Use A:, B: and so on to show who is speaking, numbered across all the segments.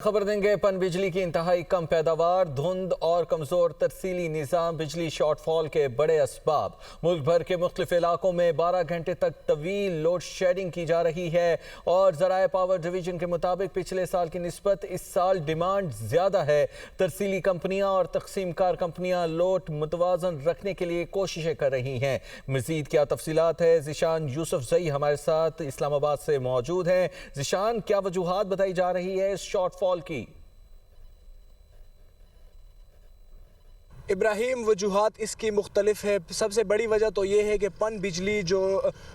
A: خبر دیں گے پن بجلی کی انتہائی کم پیداوار، دھند اور کمزور ترسیلی نظام بجلی شارٹ فال کے بڑے اسباب۔ ملک بھر کے مختلف علاقوں میں 12 گھنٹے تک طویل لوڈ شیڈنگ کی جا رہی ہے اور ذرائع پاور ڈویژن کے مطابق پچھلے سال کی نسبت اس سال ڈیمانڈ زیادہ ہے۔ ترسیلی کمپنیاں اور تقسیم کار کمپنیاں لوڈ متوازن رکھنے کے لیے کوششیں کر رہی ہیں۔ مزید کیا تفصیلات ہے؟ ذیشان یوسف زئی ہمارے ساتھ اسلام آباد سے موجود ہیں۔ ذیشان، کیا وجوہات بتائی جا رہی ہے اس شارٹ فال کی؟
B: ابراہیم، وجوہات اس کی مختلف ہے۔ سب سے بڑی وجہ تو یہ ہے کہ پن بجلی جو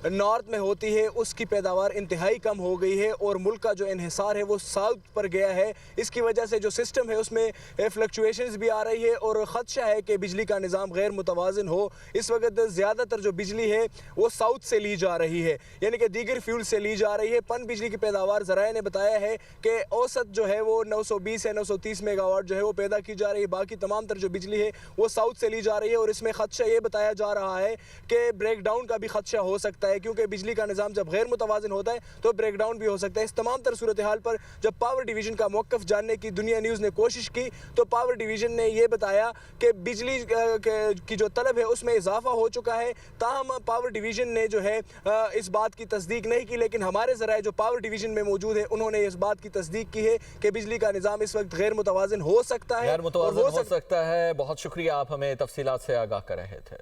B: نارتھ میں ہوتی ہے اس کی پیداوار انتہائی کم ہو گئی ہے اور ملک کا جو انحصار ہے وہ ساؤتھ پر گیا ہے۔ اس کی وجہ سے جو سسٹم ہے اس میں فلکچویشنز بھی آ رہی ہے اور خدشہ ہے کہ بجلی کا نظام غیر متوازن ہو۔ اس وقت زیادہ تر جو بجلی ہے وہ ساؤتھ سے لی جا رہی ہے، یعنی کہ دیگر فیول سے لی جا رہی ہے۔ پن بجلی کی پیداوار ذرائع نے بتایا ہے کہ اوسط جو ہے وہ 920 سے 930 میگا واٹ جو ہے وہ پیدا کی جا رہی ہے۔ باقی تمام تر جو بجلی ہے وہ ساؤتھ سے لی جا رہی ہے اور اس میں خدشہ یہ بتایا جا رہا ہے کہ بریک ڈاؤن کا بھی خدشہ ہو سکتا ہے، کیونکہ بجلی کا نظام جب غیر متوازن ہوتا ہے تو بریک ڈاؤن بھی ہو سکتا ہے۔ اس تمام تر صورتحال پر جب پاور ڈویژن کا موقف جاننے کی دنیا نیوز نے کوشش کی تو پاور ڈویژن نے یہ بتایا کہ بجلی کی جو طلب ہے اس میں اضافہ ہو چکا ہے۔ تاہم پاور ڈویژن نے جو ہے اس بات کی تصدیق نہیں کی، لیکن ہمارے ذرائع جو پاور ڈویژن میں موجود ہے انہوں نے اس بات کی تصدیق کی ہے کہ بجلی کا نظام اس وقت غیر متوازن ہو سکتا ہے۔
A: غیر متوازن ہو سکتا ہے۔ بہت شکریہ، آپ ہمیں تفصیلات سے آگاہ کر رہے تھے۔